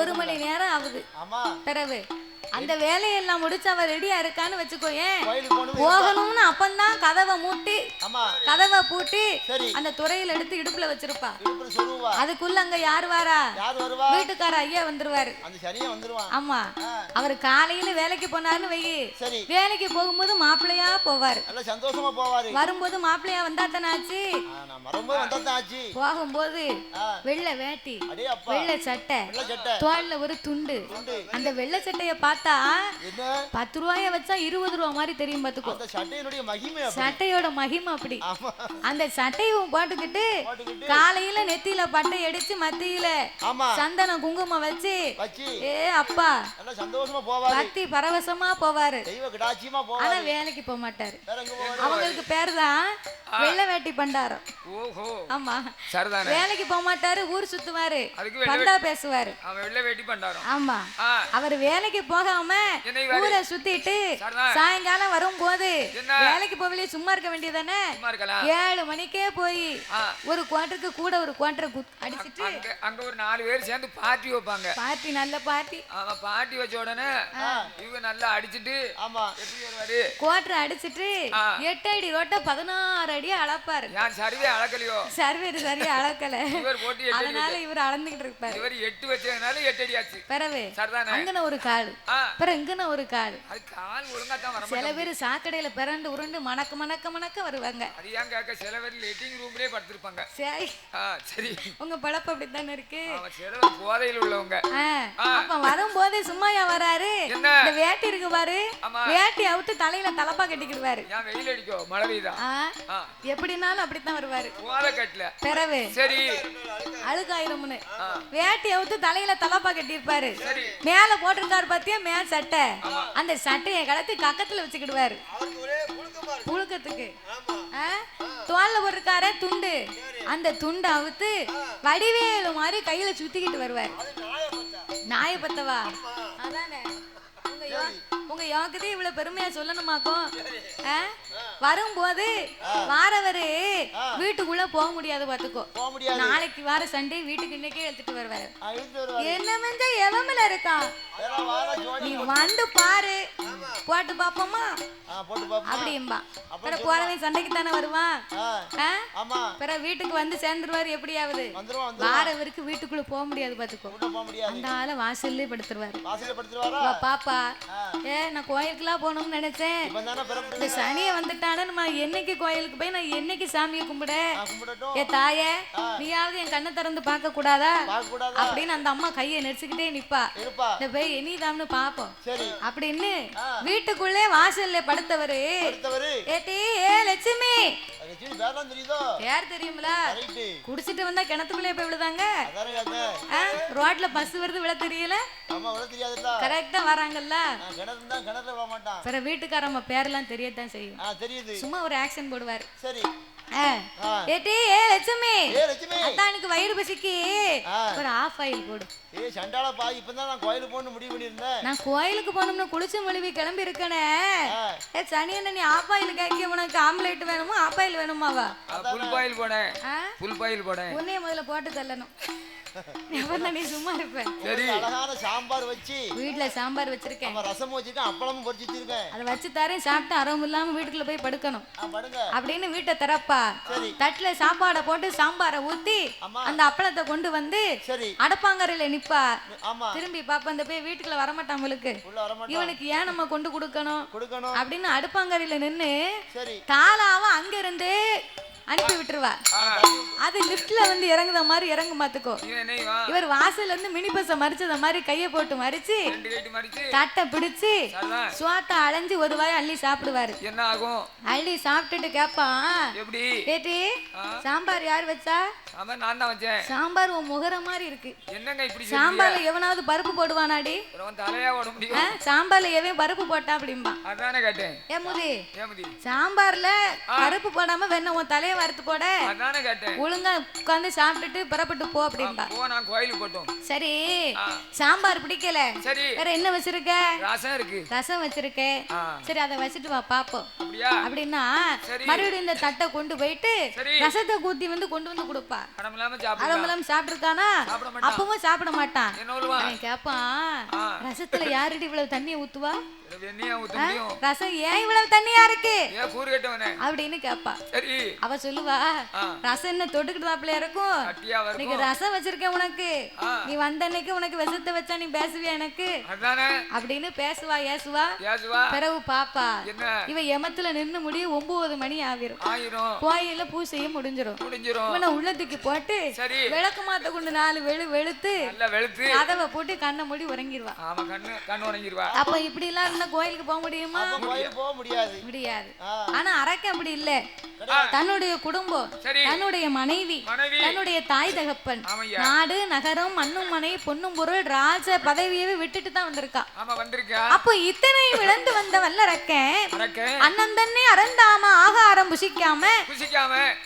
1 மணி நேரம் ஆகுது. பிறகு அந்த வேலையெல்லாம் முடிச்சு அவ ரெடியா இருக்கான்னு வச்சுக்கோயேன். போகணும்னு அப்பந்தான் கதவை மூட்டி கதவை பூட்டி அந்த துறையில எடுத்து இடுப்புல வச்சிருப்பா. அதுக்குள்ள அங்க யார் வாரா? வீட்டுக்கார ஐயா வந்துருவாரு. ஆமா, அவர் காலையில வேலைக்கு போனாருன்னு வையி, வேலைக்கு போகும்போது மாப்பிள்ளையா போவாரு. சந்தோஷமா போவாரு. வரும்போது மாப்பிள்ளையா வந்தாத்தானாச்சு. போகும்போது வெள்ளை வேட்டி, வெள்ளை சட்டை, தோல்ல ஒரு துண்டு. அந்த வெள்ளை சட்டைய பார்த்தா 10 ரூபாய வச்சா 20 ரூபா மாதிரி தெரியும் பாத்துக்கோ. சட்டையோட மகிமை அப்படி. அந்த சட்டையும் போட்டுக்கிட்டு காலையில நெத்தியில பட்டை அடிச்சு மத்தியில சந்தனம் குங்குமம் வச்சு அப்பா பக்தி பரவசமா போவாரு. ஆனா வேலைக்கு போக மாட்டாரு. அவங்களுக்கு பேருதான் வெள்ளை வேட்டி பண்டாரம். ஆமா, வேலைக்கு போக மாட்டாரு, ஊர் சுத்துவாரு, பண்டா பேசுவாரு. ஆமா, அவர் வேலைக்கு போகாம ஊரை சுத்திட்டு சாயங்காலம் வரும்போது வேலைக்கு போகலையே சும்மா இருக்க வேண்டியதானே. 7 மணிக்கே போய் ஒரு குவார்டருக்கு கூட ஒரு குவார்டர் அடிச்சிட்டு அங்க ஒரு 4 பேர் சேர்ந்து பார்ட்டி வைப்பாங்க. பார்ட்டி, நல்ல பார்ட்டி. ஆமா, பார்ட்டி வச்ச உடனே இவங்க நல்லா அடிச்சிட்டு எப்படி வருவாரு? குவார்டர் அடிச்சிட்டு 8 அடி ரோட்ட 16 அடி அளப்பாரு. நான் சர்வே அளக்கலையோ? சர்வேர் சரியா அளக்கல. இவர் போட்டு அதனால இவர் அளந்துகிட்டு இருப்பாரு. இவர் 8 வச்சதுனால 8 அடி ஆச்சு. பரவே அங்கன ஒரு கால், அப்புறம் இங்கன ஒரு கால். அது கால் ஒழுங்கா தான் வர. சில பேர் சாக்கடையில பிறண்டு உருண்டு மணக்க மணக்க மணக்க வருவாங்க. அது ஏன் கேக்க, சில பேர் லிட்டிங் ரூம்லயே படுத்திருப்பாங்க. சரி சரி, உங்க பழப்பு அப்படித்தானே இருக்கு. சில பேர் போதையில உள்ளவங்க. அப்ப வரும்போது சும்மாயா வராரு? இந்த வேட்டி இருக்கு பாரு, வேட்டி அவுத்து தலையில தலப்பா கட்டிக்கிடுவாரு. ஏன் வெயில் அடிக்கோ மழை பெய்யுதா? எப்படினாலும் அப்படித்தான் வருவாரு. போதை கட்டல. பிறவு சரி அழுக்காயிரும்னு வேட்டி அவுத்து தலையில தலப்பா கட்டிருப்பாரு. மேல போட்டிருக்காரு பாத்தியா மேல் சட்டை, அந்த சட்டையை கலத்தி கக்கத்துல வச்சுக்கிடுவாரு புழுக்கத்துக்கு. தோல்ல போட்டிருக்காரு துண்டு, அந்த துண்டை அவுத்து வடிவேலு மாதிரி கையில சுத்திக்கிட்டு வருவாரு. நாயப்பத்தவா அதானே உங்க யோகதே இவ்வளவு பெருமையா சொல்லணுமாக்கும். வரும்போது வாரவரு வீட்டுக்குள்ள போக முடியாது பாத்துக்கோ. நாளைக்கு வார சண்டே வீட்டுக்கு இன்னைக்கே எடுத்துட்டு வருவாரு. என்ன மஞ்ச எவமல இருக்கான், நீ வந்து பாரு போட்டு பாப்போமா அப்படிம்பா. அப்புறம் போறவன் சண்டைக்கு தானே வருவான். பிறகு வீட்டுக்கு வந்து சேர்ந்துருவாரு. எப்படியாவது வாரவருக்கு வீட்டுக்குள்ள போக முடியாது பாத்துக்கோ. அந்த ஆள வாசல்லே படுத்துருவாரு. பாப்பா நான் கோயிலுக்குலாம் போகணும்னு நினைச்சேன், இந்த சனியை வந்துட்டானே நம்ம என்னைக்கு கோயிலுக்கு போய் நான் என்னைக்கு சாமியை கும்பிட, ஏ தாயே நீயாவது என் கண்ணை திறந்து பார்க்க கூடாதா அப்படின்னு அந்த அம்மா கையை நெரிச்சுக்கிட்டே நிப்பா. இந்த போய் இனிதாம்னு பாப்போம் அப்படின்னு வீட்டுக்குள்ளே வாசல்ல படுத்தவரு ஏட்டி ஏ லட்சுமி யார் தெரியுங்களா? குடிச்சிட்டு வந்தா கிணத்துக்குள்ளே போய் விழுதாங்க. ரோட்ல பஸ் வருது விழ தெரியல, கரெக்டா வராங்கல்ல. வீட்டுக்காரம்மா பேரெல்லாம் தெரியத்தான் செய்யும். சும்மா ஒரு ஆக்ஷன் போடுவாரு. ஏட்டி ஏ லட்சுமி அத்தானுக்கு வயிறு பசிக்கு ஒரு ஆஃப் ஆயில் போடு. நான் கோயிலுக்கு போனோம்னு குளிச்சு மொழிவி கிளம்பி இருக்கனே. சனியண்ண நீ ஆஃப் ஆயில் கேட்க, உனக்கு ஆம்லேட் வேணுமா ஆஃப் ஆயில் வேணுமாவா? புல் பாயில் போட, புல் பாயில் போட உன்னைய முதல்ல போட்டு தள்ளணும். நீ சும்மா இருப்பேன். சாம்பார் வச்சு வீட்டுல சாம்பார் வச்சிருக்கேன், ரசம் வச்சிருக்கேன், அப்பளமும் பொரிச்சு வச்சிருக்கேன். அதை வச்சு தரேன், சாப்பிட்டு அறவும் இல்லாம வீட்டுக்குள்ள போய் படுக்கணும் அப்படின்னு வீட்டை திறப்பா. தட்டுல சாப்பாடை போட்டு சாம்பாரை ஊத்தி அந்த அப்பளத்தை கொண்டு வந்து அடப்பாங்கரையில நிப்பா. திரும்பி பாப்பா இந்த போய் வீட்டுக்குள்ள வரமாட்டாங்களுக்கு, இவனுக்கு ஏன் நம்ம கொண்டு கொடுக்கணும் அப்படின்னு அடுப்பாங்கரையில நின்னு தாளாவ அங்க இருந்து அனுப்பி விட்டுருவா. அது லிப்ட்ல வந்து இறங்குத மாதிரி இறங்கு பாத்துக்கோ. இவர் வாசல்ல இருந்து மினி பஸ்ஸ மறிச்சத மாதிரி கைய போட்டு மறிச்சு தட்டை பிடிச்சு சுவாட்டை அலைஞ்சு ஒரு வாய் அள்ளி சாப்பிடுவாரு. என்ன ஆகும்? அள்ளி சாப்பிட்டுட்டு கேப்பான், எப்படி ஏட்டி சாம்பார் யார் வச்சா? நான் தான் வச்சேன். சாம்பார் உன் முகர மாதிரி இருக்கு. என்னங்க இப்படி சாம்பார்ல எவனாவது பருப்பு போடுவானாடி? தலையா ஓட முடியும். சாம்பார்ல எவன் பருப்பு போட்டா அப்படிம்பா. அதானே கேட்டேன். ஏமுதி சாம்பார்ல பருப்பு போடாம வேணா உன் தலைய கடுக்கையை வறுத்து போட அதானே கேட்டேன். ஒழுங்கா உட்கார்ந்து சாப்பிட்டுட்டு புறப்பட்டு போ அப்படின்பா. போ நான் கோயிலுக்கு போட்டோம். சரி சாம்பார் பிடிக்கல. சரி வேற என்ன வச்சிருக்க? ரசம் இருக்கு. ரசம் வச்சிருக்கேன். சரி அதை வச்சிட்டு வா பாப்போம். அப்படியா? அப்படின்னா மறுபடியும் இந்த தட்டை கொண்டு போயிட்டு ரசத்தை ஊத்தி கொண்டு வந்து கொடுப்பா. அடமெல்லாம் சாப்பிட்டுருக்கானா? அப்பவும் சாப்பிட மாட்டான். கேப்பான் ரசத்துல யாருடி இவ்வளவு தண்ணியை ஊத்துவா? ரசம் ஏன் இவ்வளவு தண்ணியா இருக்கு அப்படின்னு கேப்பா. அவ சொல்லுவா ரசம் என்ன தொட்டுக்கிட்டு இருக்கும், இன்னைக்கு ரசம் வச்சிருக்கேன் உனக்கு, நீ வந்த அன்னைக்கு உனக்கு விஷத்தை வச்சா நீ பேசுவியா எனக்கு அப்படின்னு பேசுவா ஏசுவா. பிறகு பாப்பா இவ எமத்துல நின்னு முடிய 9 மணி ஆகிரும். கோயில பூசையும் முடிஞ்சிரும். இவனை உள்ளத்துக்கு போட்டு விளக்கு மாத்த கொண்டு 4 வெளுத்து கதவை போட்டு கண்ணை மூடி உறங்கிடுவா. அப்ப இப்படி எல்லாம் கோயிலுக்கு போக முடியுமா? போக முடியாது. முடியாது. ஆனா அரக்க அப்படி இல்ல. தன்னுடைய குடும்பம், தன்னுடைய மனைவி, தன்னுடைய தாய் தகப்பன், நாடு நகரம் மண்ணும் மனை பொன்னும் பொருள் ராஜ பதவியவே விட்டுட்டு தான் வந்திருக்கா. அப்போ இத்தனையும் இழந்து வந்த வல்லரக்கன் அண்ணன் தன்னை அறந்தாம ஆகாரம் புசிக்காம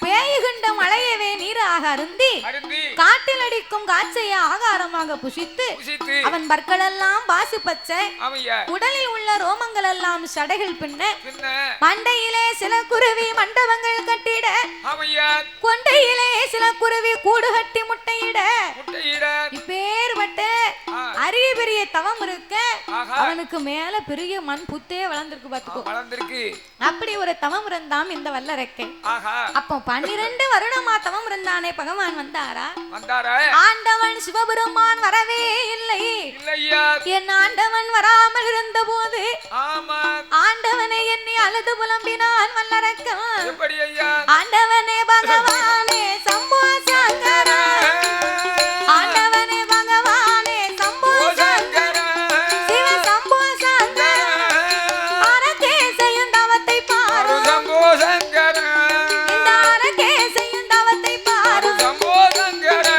பேயுகின்ற மழையவே நீராக அருந்தி காட்டில் அடிக்கும் காய்ச்சைய ஆகாரமாக புசித்து அவன் பற்களெல்லாம் பாசு பச்சை, உடலில் உள்ள ரோமங்கள் எல்லாம் சடைகள் பின்ன, மண்டையிலே சில குருவி மண்டபங்கள் கட்டிட, கொண்டையிலே சில குருவி கூடு கட்டி முட்டையிட, இப்பேற்பட்ட அரிய பெரிய தவம் இருக்க அவனுக்கு மேல பெரிய மண் புத்தே வளர்ந்திருக்கு பாத்துக்கோ. அப்படி ஒரு தவம் இருந்தாம் இந்த வல்லரக்கை. அப்போ 12 வருடமா தவம் இருந்தானே பகவான் வந்தாரா? ஆண்டவன் சிவபெருமான் வரவே இல்லை. என் ஆண்டவன் வராமல் இருந்த போது ஆண்டவனை எண்ணி அழுது புலம்பினான் வல்லரக்கன். ஆண்டவனே பகவானே சம்போ சங்கரா, ஆண்டவனே பகவானே சம்போ சங்கரா, சிவ சம்போ சங்கரா, அரக்கே செய்யும் தவத்தை பாரு சம்போ சங்கரா, இந்த அரக்கே செய்யும் தவத்தை பாரு சம்போ சங்கரா.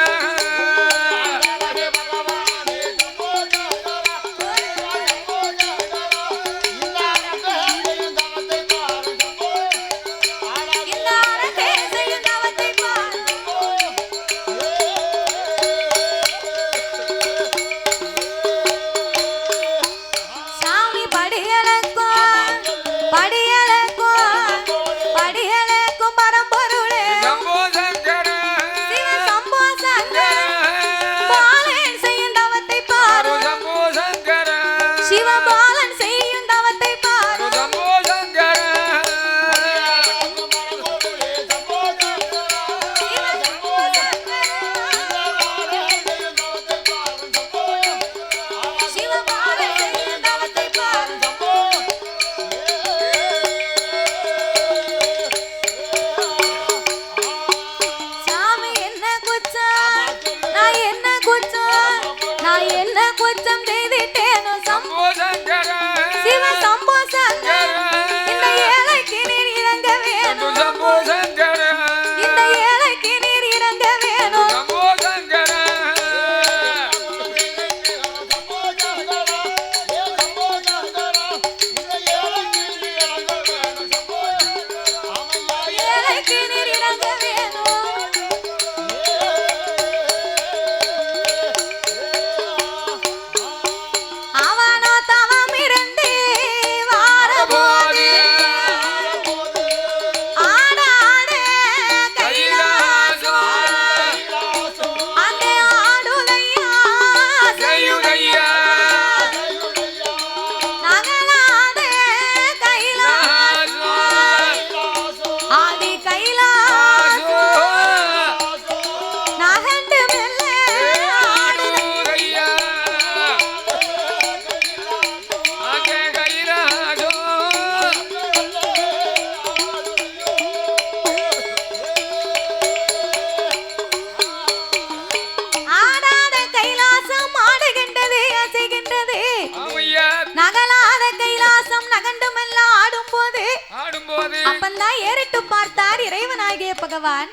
பகவான்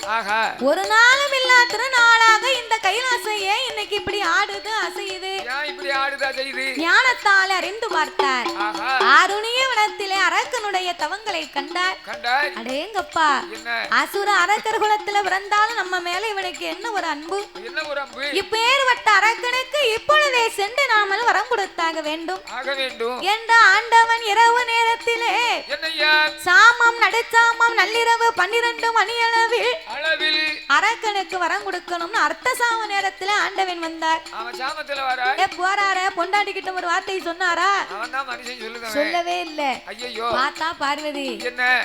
ஒரு நாளும் இல்லா திருநாளாக இந்த கைலாசம் ஏன் இன்னைக்கு இப்படி ஆடுது அசையுது? ஞானத்தால் அறிந்து பார்த்தார். ஆருணிய வனத்திலே அரக்கனுடைய தவங்களை கண்டார். அடேங்கப்பா, அசுர அரக்கர் குலத்துல பிறந்தாலும் நம்ம மேல இவனுக்கு என்ன ஒரு அன்பு. இப்பேற்பட்ட அரக்கனுக்கு இப்பொழுதே சென்று நாமல் வரம் கொடுத்தாக வேண்டும் என்ற ஆண்டவன் இரவு நேரத்திலே சாமம் நடுச்சாமம் நள்ளிரவு 12 மணியளவில் அரக்கனுக்கு வரம் கொடுக்கணும்னு அர்த்த சாம நேரத்துல ஆண்டவன் வந்தார். போறார பொண்டாட்டிக்கிட்ட ஒரு வார்த்தை சொன்னாரா? சொல்லவே இல்ல. பார்த்தா பார்வதி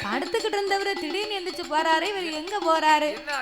படுத்துக்கிட்டு இருந்தவரு திடீர்னு எந்திரிச்சு போறாரு. இவர் எங்க போறாரு?